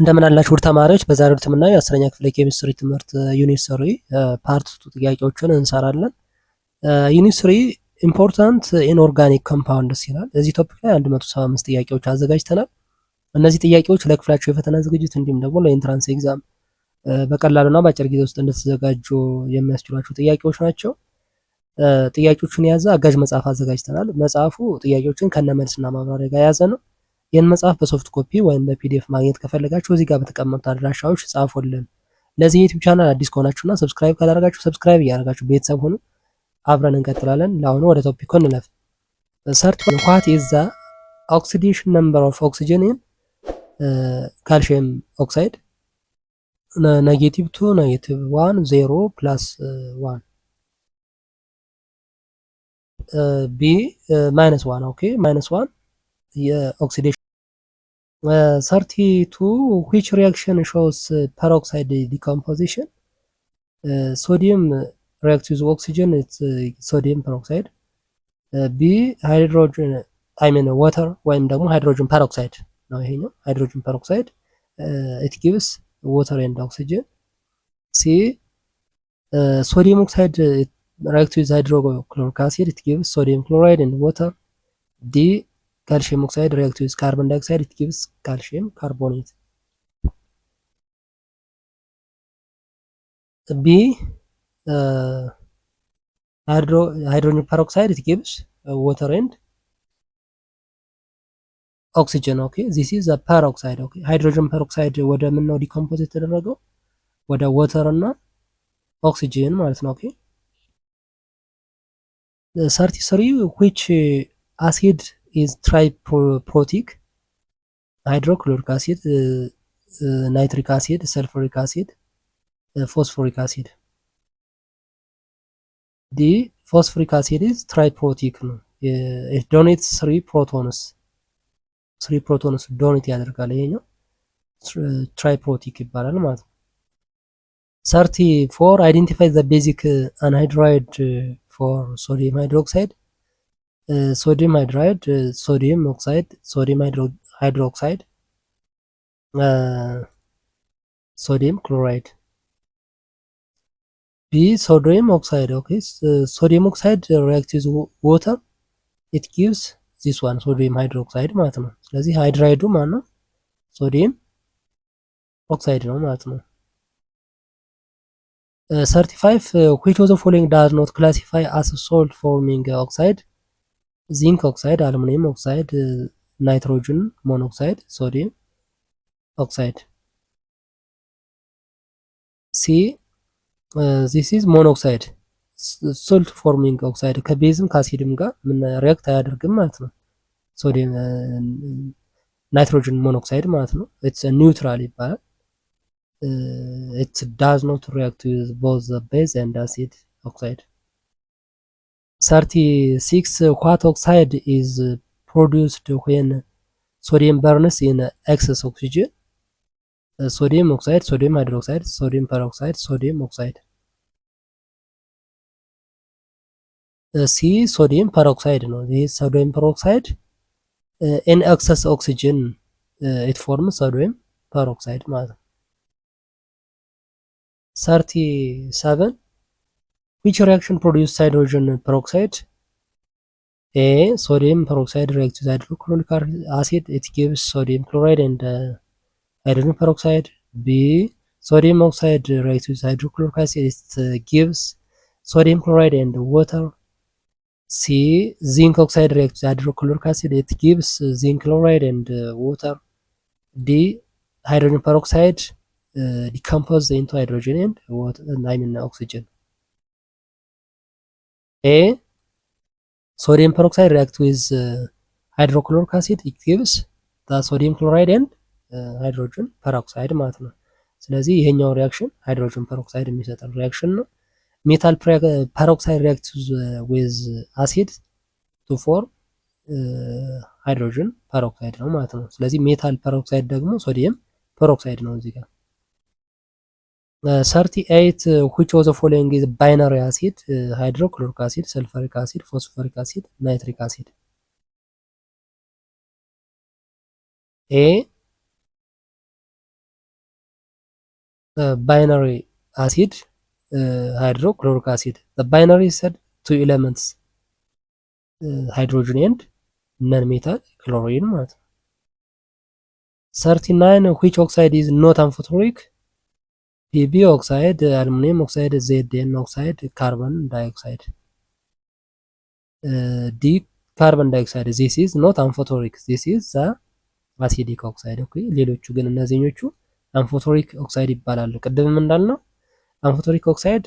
እንደምን አላችሁ ውድ ተማሪዎች፣ በዛሬው የምናየው የ10ኛ ክፍል ኬሚስትሪ ትምህርት ዩኒት 3 ፓርት 2 ጥያቄዎችን እንሰራለን። ዩኒት 3 ኢምፖርታንት ኢንኦርጋኒክ ኮምፓውንድስ ይላል። እዚህ ቶፒክ ላይ 175 ጥያቄዎች አዘጋጅተናል። እነዚህ ጥያቄዎች ለክፍላችሁ የፈተና ዝግጅት እንዲሁም ደግሞ ለኢንትራንስ ኤግዛም በቀላሉና በአጭር ጊዜ ውስጥ እንድትዘጋጁ የሚያስችሏችሁ ጥያቄዎች ናቸው። ጥያቄዎቹን የያዘ አጋዥ መጽሐፍ አዘጋጅተናል። መጽሐፉ ጥያቄዎችን ከነመልስና ማብራሪያ ጋር የያዘ ነው። ይህን መጽሐፍ በሶፍት ኮፒ ወይም በፒዲኤፍ ማግኘት ከፈለጋችሁ እዚህ ጋር በተቀመጡት አድራሻዎች ጻፉልን። ለዚህ ዩቲዩብ ቻናል አዲስ ከሆናችሁና ሰብስክራይብ ካላደረጋችሁ ሰብስክራይብ እያደረጋችሁ ቤተሰብ ሁኑ። አብረን እንቀጥላለን። ለአሁኑ ወደ ቶፒኩ እንለፍ። ሰርች ዋት ኢዝ ዘ ኦክሲዴሽን ነምበር ኦፍ ኦክሲጅን ኢን ካልሽየም ኦክሳይድ -2 -1 0 +1 ቢ -1 ኦኬ -1 የኦክሲዴሽን 32 which reaction shows peroxide decomposition? Sodium reacts with oxygen, it's sodium peroxide. B hydrogen water ወይም ደግሞ hydrogen peroxide ነው ይሄኛው hydrogen peroxide, it gives water and oxygen. C sodium oxide reacts with hydrochloric acid, it gives sodium chloride and water. D calcium oxide reacts with carbon dioxide, it gives calcium carbonate. B hydrogen peroxide, it gives water and oxygen. Okay, this is a peroxide. Okay, hydrogen peroxide ወደ ምን ነው ዲኮምፖዝ የተደረገው? ወደ water እና oxygen ማለት ነው። Okay, 33 which acid is triprotic? hydrochloric acid, nitric acid, sulfuric acid, phosphoric acid. D phosphoric acid is triprotic ነው። it donates 3 protons donate ያደርጋል። ይሄኛው triprotic ይባላል ማለት ነው። 34 identify the basic anhydride for sodium hydroxide. sodium hydride, sodium oxide, sodium hydroxide, sodium chloride. B sodium oxide. Okay, sodium oxide reacts with water, it gives this one sodium hydroxide ማለት ነው። ስለዚህ ሃይድራይዱ ማለት ነው ሶዲየም ኦክሳይድ ነው ማለት ነው። 35 which of the following does not classify as salt forming oxide? zinc oxide, aluminum oxide, nitrogen monoxide, sodium oxide. C this is monoxide, salt forming oxide ከቤዝም ከአሲድም ጋር ምን ሪአክት አያደርግም ማለት ነው። ሶዲየም ናይትሮጅን ሞኖክሳይድ ማለት ነው። it's a neutral ይባላል። it does not react with both the base and acid oxide. 36 what oxide is produced when sodium burns in excess oxygen? sodium oxide, sodium hydroxide, sodium peroxide, sodium oxide. C sodium peroxide ነው። ይሄ sodium peroxide in excess oxygen it forms sodium peroxide ማለት ነው። 37 which reaction produces hydrogen peroxide? A sodium peroxide reacts with hydrochloric acid, it gives sodium chloride and hydrogen peroxide. B sodium oxide reacts with hydrochloric acid, it gives sodium chloride and water. C zinc oxide reacts with hydrochloric acid, it gives zinc chloride and water. D hydrogen peroxide decomposes into hydrogen and water, oxygen. A sodium peroxide reacts with hydrochloric acid, it gives the sodium chloride and hydrogen peroxide ማለት ነው። ስለዚህ ይሄኛው ሪአክሽን ሃይድሮጅን ፐሮክሳይድ የሚሰጠን ሪአክሽን ነው። ሜታል ፐሮክሳይድ reacts with acid to form ሃይድሮጅን ፐሮክሳይድ ነው ማለት ነው። ስለዚህ ሜታል ፐሮክሳይድ ደግሞ ሶዲየም ፐሮክሳይድ ነው እዚህ ጋር። 38 which of the following is binary acid? hydrochloric acid, sulfuric acid, phosphoric acid, nitric acid. A ባይነሪ አሲድ ሃይድሮክሎሪክ አሲድ ባይነሪ said two elements ሃይድሮጅን ኤንድ ነን ሜታል ክሎሪን ማለት ነው። 39 which oxide is not amphoteric? ፒቢ ኦክሳይድ፣ አሉሚኒየም ኦክሳይድ፣ ዜድኤን ኦክሳይድ፣ ካርበን ዳይኦክሳይድ። ዲ ካርበን ዳይኦክሳይድ ዚስ ኢዝ ኖት አምፎቶሪክ ዚስ ኢዝ ዘ አሲዲክ ኦክሳይድ። ኦኬ ሌሎቹ ግን እነዚህኞቹ አምፎቶሪክ ኦክሳይድ ይባላሉ። ቅድምም እንዳልነው አምፎቶሪክ ኦክሳይድ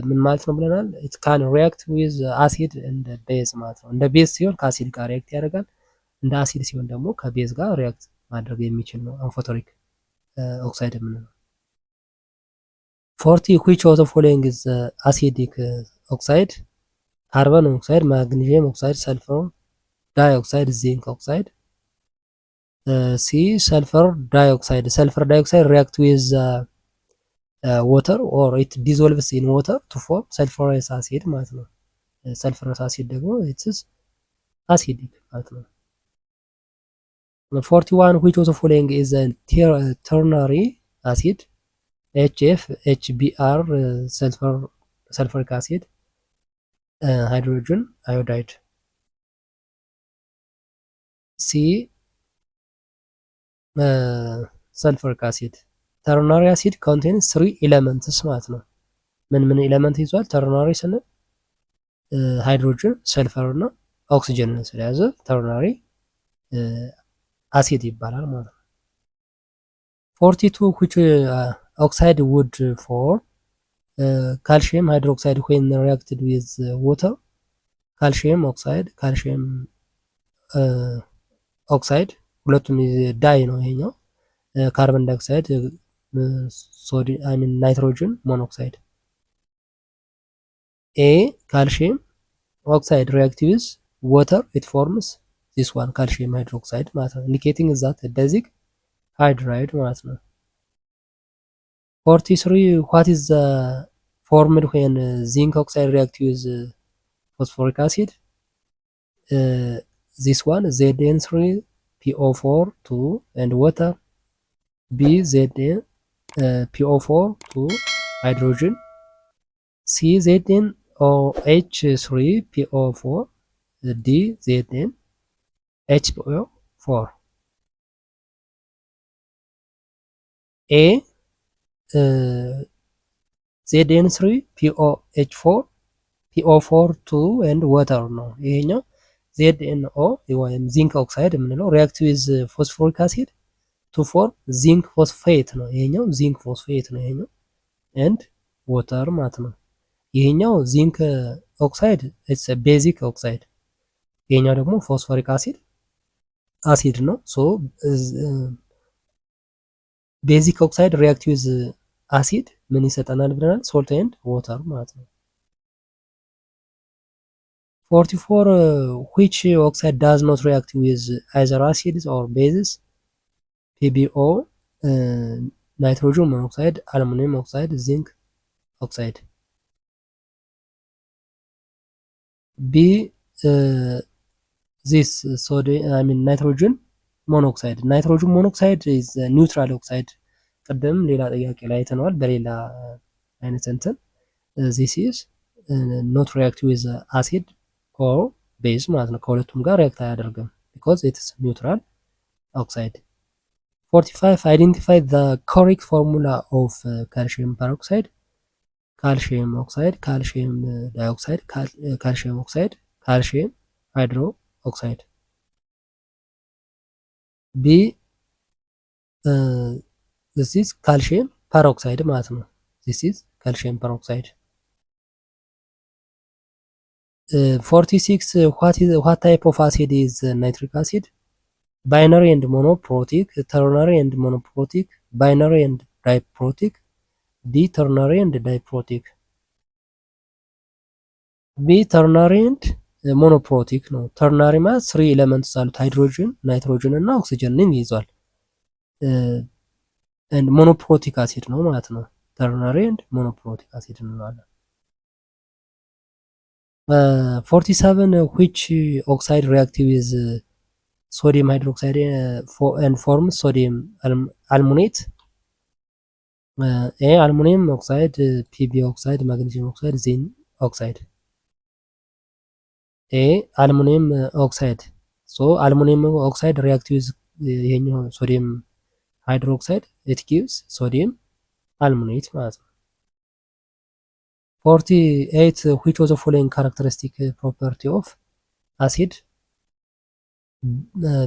ምን ማለት ነው ብለናል? ኢት ካን ሪያክት ዊዝ አሲድ እንደ ቤዝ ማለት ነው። እንደ ቤዝ ሲሆን ከአሲድ ጋር ሪያክት ያደርጋል። እንደ አሲድ ሲሆን ደግሞ ከቤዝ ጋር ሪያክት ማድረግ የሚችል ነው አምፎቶሪክ ኦክሳይድ የምንለው። 40 which of the following is acidic oxide? Carbon oxide, magnesium oxide, sulfur dioxide, zinc oxide. C sulfur dioxide. Sulfur dioxide react with water or it dissolves in water to form sulfurous acid ማለት ነው። sulfurous acid ደግሞ it is acidic ማለት ነው። 41 which of the following is a ternary acid? HF, HBr, sulfuric acid, hydrogen iodide. C sulfuric acid. Ternary acid contains 3 elements ማለት ነው። ምን ኤሌመንት ይዟል? ተርናሪ ስንል ሃይድሮጅን፣ ሰልፈር እና ኦክሲጅንን ስለያዘ ተርናሪ አሲድ ይባላል ማለት ነው። 42 which oxide would form calcium hydroxide when reacted with water? calcium oxide, calcium oxide ሁለቱም ዳይ ነው ይሄኛው። ካርበን ዳይኦክሳይድ ናይትሮጅን ሞኖክሳይድ። ኤ calcium oxide react with water it forms this one calcium hydroxide ማለት ነው indicating that basic hydride ማለት ነው። 43 what is the formed when zinc oxide react with phosphoric acid? This one Zn3 PO4 2 and water. B Zn PO4 2 hydrogen. C Zn OH3 PO4 D Zn HPO4. A Zn3 POH4 PO4 2 and water ነው ይሄኛው። ZNO ወይም ዚንክ ኦክሳይድ የምንለው ሪያክት ዊዝ ፎስፎሪክ አሲድ ቱ ፎርም ዚንክ ፎስፌት ነው ይሄኛው። ዚንክ ፎስፌት ነው ይሄኛው ኤንድ ዋተር ማለት ነው። ይሄኛው ዚንክ ኦክሳይድ ኢትስ ቤዚክ ኦክሳይድ፣ ይሄኛው ደግሞ ፎስፎሪክ አሲድ ነው። ሶ ቤዚክ ኦክሳይድ ሪያክት ዊዝ አሲድ ምን ይሰጠናል ብለናል? ሶልት ኤንድ ዋተር ማለት ነው። 44 which oxide does not react with either acids or bases? PbO, nitrogen monoxide, aluminum oxide, zinc oxide. B this sodium nitrogen monoxide. Nitrogen monoxide is a neutral oxide. ቀደም ሌላ ጥያቄ ላይ አይተነዋል በሌላ አይነት እንትን this is not react with acid or base ማለት ነው። ከሁለቱም ጋር ሪያክት አያደርግም because it is neutral oxide. 45 identify the correct formula of calcium peroxide. calcium oxide, calcium dioxide, calcium oxide, calcium hydroxide. B this is calcium peroxide ማለት ነው። this is calcium peroxide. 46 what type of acid is nitric acid? Binary and monoprotic, ternary and monoprotic, binary and diprotic, D ternary and diprotic. B ternary and monoprotic ነው። ተርናሪ ማለት 3 ኤሌመንትስ አሉት ሃይድሮጅን፣ ናይትሮጅን እና ኦክሲጅንን ይይዛል። and monoprotic acid ነው ማለት ነው። ተርናሪ and monoprotic acid እንለዋለን። 47 which oxide react with sodium hydroxide and forms sodium aluminate? ኤ አልሙኒየም ኦክሳይድ፣ ፒቢ ኦክሳይድ፣ ማግኔዚየም ኦክሳይድ፣ ዚን ኦክሳይድ። ኤ አልሙኒየም ኦክሳይድ። ሶ አልሙኒየም ኦክሳይድ ሪያክት ዊዝ ይሄኛው ሶዲየም ሃይድሮክሳይድ ኢት ጊቭስ ሶዲየም አልሙኔት ማለት ነው። 48 which was the following characteristic property of acid?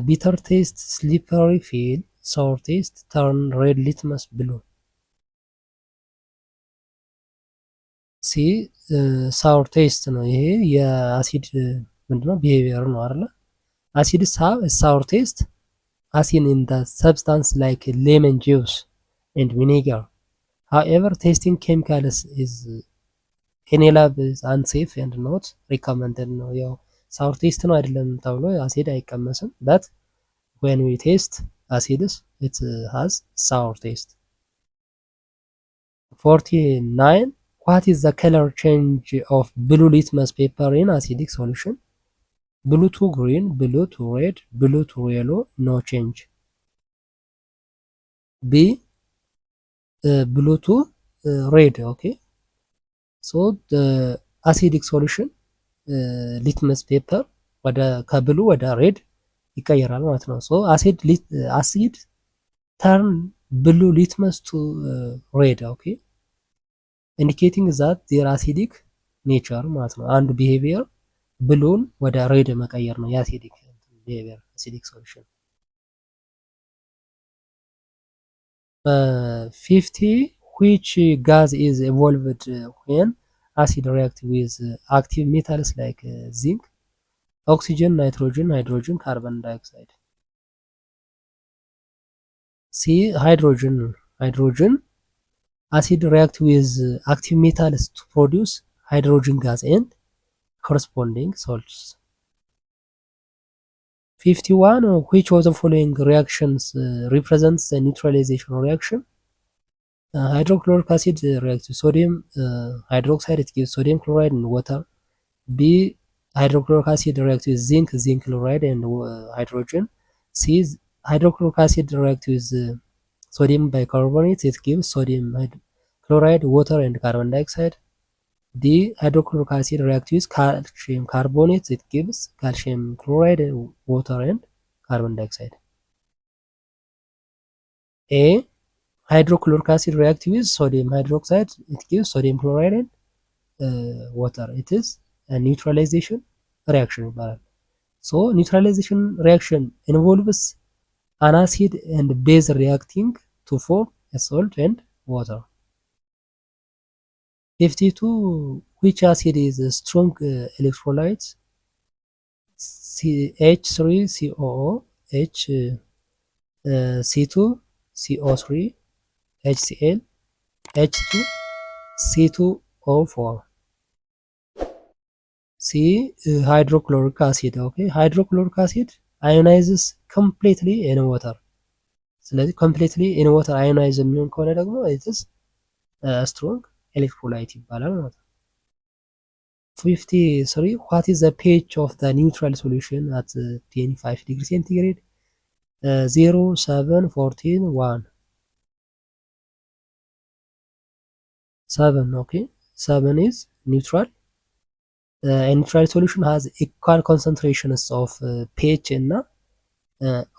bitter taste, slippery feel, sour taste, turn red litmus blue. ሲ ሳውር ቴስት ነው። ይሄ የአሲድ ምንድነው ቢሄቪየር ነው አይደለ? አሲድስ ሃቭ ሳውር ቴስት as in the substance like lemon juice and vinegar. However, tasting chemicals is in a lab is unsafe and not recommended ነው። ያው ሳውር ቴስት ነው አይደለም ተብሎ አሲድ አይቀመስም። but when we taste acids it has sour taste. 49 what is the color change of blue litmus paper in acidic solution? Blue to green, blue to red, blue to yellow, no change. B blue to red. Okay, so the acidic solution ሊትመስ ፔፐር ወደ ከብሉ ወደ ሬድ ይቀየራል ማለት ነው። ሶ አሲድ ተርን ብሉ ሊትመስ ቱ ሬድ ኦኬ ኢንዲኬቲንግ ዛት ዜር አሲዲክ ኔቸር ማለት ነው። አንዱ ቢሄቪየር ብሉን ወደ ሬድ መቀየር ነው የአሲዲክ ቢሄቪየር አሲዲክ ሶሉሽን። 50 which gas is evolved when acid react with active metals like zinc, oxygen, nitrogen, hydrogen, carbon dioxide. C hydrogen acid react with active metals to produce hydrogen gas and corresponding salts. 51 which of the following reactions represents the neutralization reaction? Hydrochloric acid reacts with sodium hydroxide, it gives sodium chloride and water. B hydrochloric acid reacts with zinc chloride and hydrogen. C hydrochloric acid reacts with sodium bicarbonate, it gives sodium chloride, water and carbon dioxide. D hydrochloric acid reacts with calcium carbonate, it gives calcium chloride, water and carbon dioxide. A hydrochloric acid reacts with sodium hydroxide, it gives sodium chloride and water. It is a neutralization reaction ይባላል። So neutralization reaction involves an acid and base reacting to form a salt and water. 52 which acid is a strong electrolyte? H3COO, C2CO3, HCl, H2C2O4. C hydrochloric acid. Okay, hydrochloric acid ionizes completely in water. ስለዚህ completely in water ionize የሚሆን ከሆነ ደግሞ it is strong electrolyte ይባላል ማለት ነው። 53 what is the pH of the neutral solution at 25 degree centigrade? 0, 7, 14, 1. 7. Okay, 7 is neutral. A neutral solution has equal concentrations of pH እና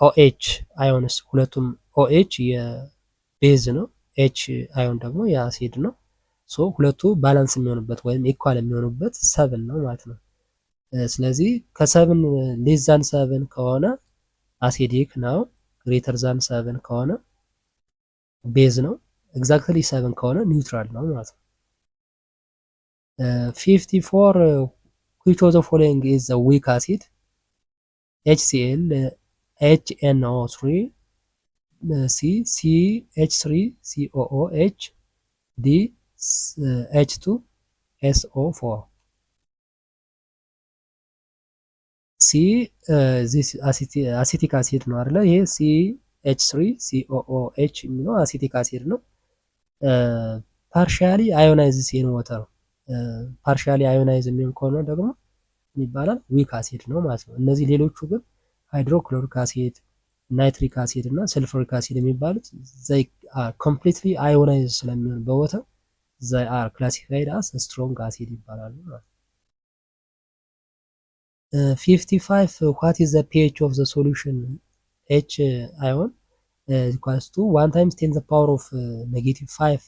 OH ions ሁለቱም OH የቤዝ ነው፣ H አዮን ደግሞ የአሲድ ነው። ሶ ሁለቱ ባላንስ የሚሆኑበት ወይም ኢኳል የሚሆኑበት 7 ነው ማለት ነው። ስለዚህ ከ7 ሌስ ዛን 7 ከሆነ አሲዲክ ነው፣ ግሬተር ዛን 7 ከሆነ ቤዝ ነው፣ ኤግዛክትሊ 7 ከሆነ ኒውትራል ነው ማለት ነው። 54 which of the following is a weak acid? HCl, HNO3, C CH3COOH, D H2SO4. C this አሲቲክ አሲድ ነው አይደለ? ይሄ CH3COOH የሚለው አሲቲክ አሲድ ነው። ፓርሻሊ አዮናይዝስ ኢን ዋተር ፓርሻሊ አዮናይዝ የሚሆን ከሆነ ደግሞ ይባላል ዊክ አሲድ ነው ማለት ነው። እነዚህ ሌሎቹ ግን ሃይድሮክሎሪክ አሲድ፣ ናይትሪክ አሲድ እና ሰልፈሪክ አሲድ የሚባሉት ዘይ አር ኮምፕሊትሊ አዮናይዝ ስለሚሆን በወተር ዘይ አር ክላሲፋይድ አስ ስትሮንግ አሲድ ይባላሉ ማለት ነው። 55 what is the pH of the solution H ion equals to 1 times 10 the power of negative 5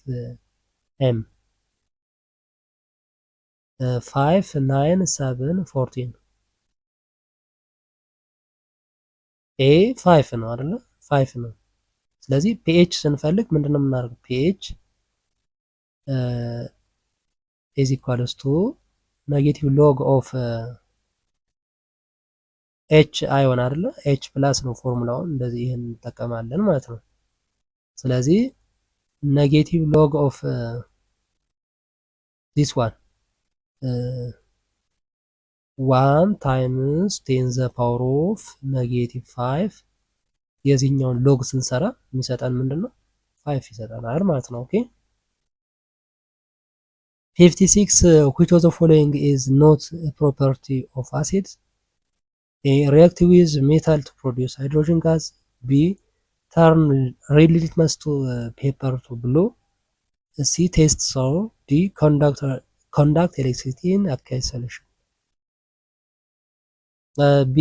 m 5 9 7 14 ኤ 5 ነው አይደለ? 5 ነው። ስለዚህ ፒኤች ስንፈልግ ምንድነው የምናደርገው? ፒኤች ኢዝ ኢኳልስ ቱ ኔጌቲቭ ሎግ ኦፍ ኤች አዮን አይደለ? ኤች ፕላስ ነው ፎርሙላውን። እንደዚህ ይሄን እንጠቀማለን ማለት ነው። ስለዚህ ኔጌቲቭ ሎግ ኦፍ ዲስ ዋን 1 ታይምስ 10 ዘ ፓወር ኦፍ ኔጌቲቭ 5 የዚህኛውን ሎግ ስንሰራ የሚሰጠን ምንድነው? 5 ይሰጠናል ማለት ነው። ኦኬ 56 which of the following is not a property of acids? A. React with metal to produce hydrogen gas. B. Turn red litmus to paper to blue. C. Taste sour. D. Conduct electricity in aqueous solution. ቢ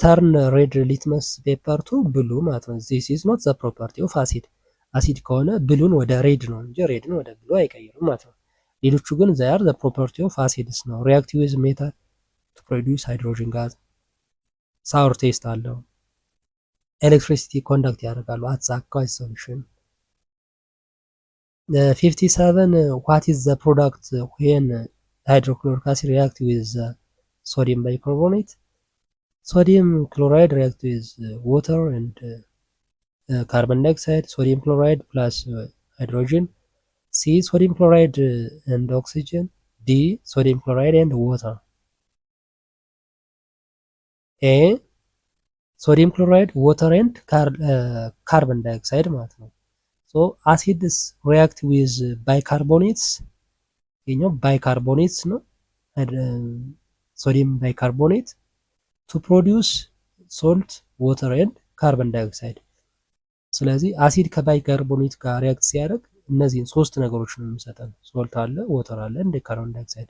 ተርን ሬድ ሊትመስ ፔፐር ቱ ብሉ ማለት ነው። ዚስ ኢዝ ኖት ዘ ፕሮፐርቲ ኦፍ አሲድ። አሲድ ከሆነ ብሉን ወደ ሬድ ነው እንጂ ሬድን ወደ ብሉ አይቀይርም ማለት ነው። ሌሎቹ ግን ዘያር ዘ ፕሮፐርቲ ኦፍ አሲድስ ነው። ሪአክቲቭ ዊዝ ሜታል ቱ ፕሮዲውስ ሃይድሮጅን ጋዝ፣ ሳውር ቴስት አለው፣ ኤሌክትሪሲቲ ኮንዳክት ያደርጋሉ አት ዘ አኳስ ሶሉሽን። 57 ዋት ኢዝ ዘ ፕሮዳክት ዌን ሃይድሮክሎሪክ አሲድ ሪአክት ዊዝ sodium bicarbonate? Sodium chloride reacts with water and carbon dioxide. Sodium chloride plus hydrogen. C. Sodium chloride and oxygen. D. Sodium chloride and water. A. Sodium chloride, water and carbon dioxide ማለት ነው። So acids react with bicarbonates. ይሄኛው bicarbonates ነው። ሶዲየም ባይካርቦኔት ቱ ፕሮዲውስ ሶልት ዋተር ኤንድ ካርበን ዳይኦክሳይድ። ስለዚህ አሲድ ከባይካርቦኔት ጋር ሪያክት ሲያደርግ እነዚህን ሶስት ነገሮች ነው የሚሰጠን። ሶልት አለ፣ ዋተር አለ፣ እንደ ካርበን ዳይኦክሳይድ።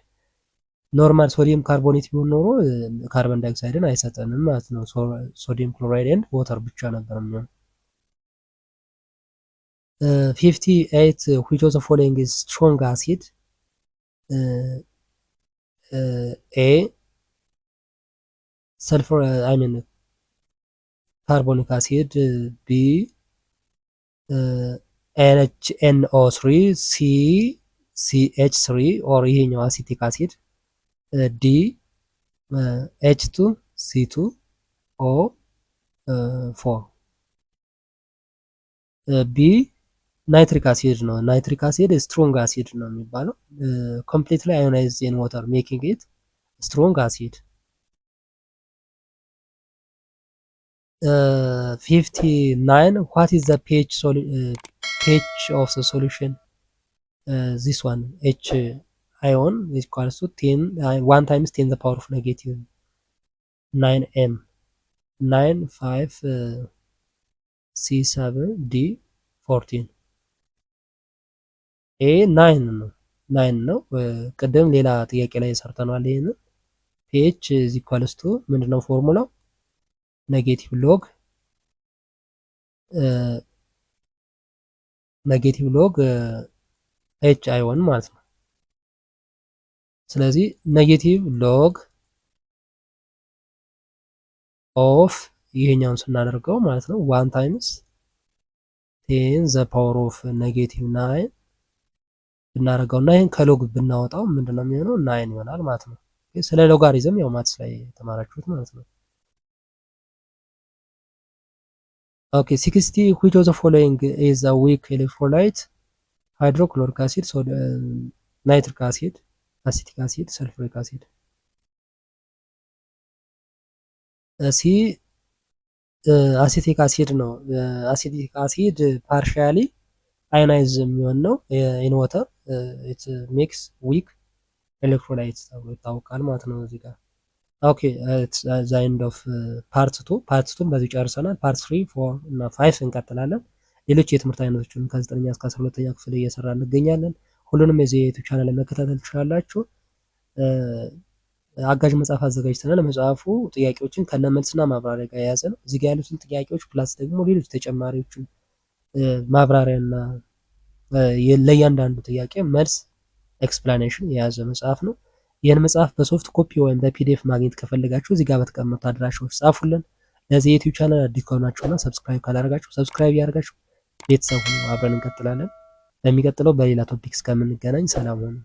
ኖርማል ሶዲየም ካርቦኔት ቢሆን ኖሮ ካርበን ዳይኦክሳይድን አይሰጠንም ማለት ነው። ሶዲየም ክሎራይድ ኤንድ ዋተር ብቻ ነበር የሚሆን። 58 which of the following is strong acid? A. sulfur carbonic acid. B. NHNO3. C. CH3 or ይሄኛው አሲቲክ አሲድ። D. H2 C2 O 4. B. ናይትሪክ አሲድ ነው። ናይትሪክ አሲድ ስትሮንግ አሲድ ነው የሚባለው። ኮምፕሊትሊ አዮናይዝድ ኢን ዋተር ሜኪንግ ኢት ስትሮንግ አሲድ። 59 what is the pH of the solution? This one H ion is equals to 1 times 10 the power of negative 9 m 9 5 C7 D 14. ኤ 9 ነው 9 ነው። ቅድም ሌላ ጥያቄ ላይ ሰርተናል። ይሄን pH is equals to ምንድነው ፎርሙላው? ኔጌቲቭ ሎግ ኤች አይሆን ማለት ነው። ስለዚህ ኔጌቲቭ ሎግ ኦፍ ይሄኛውን ስናደርገው ማለት ነው 1 ታይምስ 10 ዘ ፓወር ኦፍ ኔጌቲቭ 9 ብናደርገው እና ይሄን ከሎግ ብናወጣው ምንድነው የሚሆነው? 9 ይሆናል ማለት ነው። ስለ ሎጋሪዝም ያው ማትስ ላይ ተማራችሁት ማለት ነው። ኦኬ 60 which of the following is a weak electrolyte? ሃይድሮክሎሪክ አሲድ፣ ናይትሪክ አሲድ፣ አሲቲክ አሲድ፣ ሰልፍሪክ አሲድ። ሲ አሲቲክ አሲድ ነው። አሲቲክ አሲድ ፓርሻሊ አዮናይዝ የሚሆን ነው ኢን ዋተር ኢት ሜክስ ዊክ ኤሌክትሮላይት ተብሎ ይታወቃል ማለት ነው እዚህ ጋር። ኦኬ ዘ ኤንድ ኦፍ ፓርት ቱ። ፓርት ቱን በዚህ ጨርሰናል። ፓርት 3 4 እና 5 እንቀጥላለን። ሌሎች የትምህርት አይነቶችን ከ9ኛ እስከ 12ኛ ክፍል እየሰራ እንገኛለን። ሁሉንም የዚህ የዩቲዩብ ቻናል ላይ መከታተል ትችላላችሁ። አጋዥ መጽሐፍ አዘጋጅተናል። መጽሐፉ ጥያቄዎችን ከነመልስና ማብራሪያ ጋር የያዘ ነው። እዚህ ጋር ያሉትን ጥያቄዎች ፕላስ ደግሞ ሌሎች ተጨማሪዎችን ማብራሪያና ለእያንዳንዱ ጥያቄ መልስ ኤክስፕላኔሽን የያዘ መጽሐፍ ነው። ይህን መጽሐፍ በሶፍት ኮፒ ወይም በፒዲኤፍ ማግኘት ከፈለጋችሁ እዚህ ጋር በተቀመጡ አድራሻዎች ጻፉልን። ለዚህ የዩቲዩብ ቻናል አዲስ ከሆናችሁና ሰብስክራይብ ካላደረጋችሁ ሰብስክራይብ ያደርጋችሁ ቤተሰብ ሁኑ። አብረን እንቀጥላለን። በሚቀጥለው በሌላ ቶፒክ እስከምንገናኝ ሰላም ሁኑ።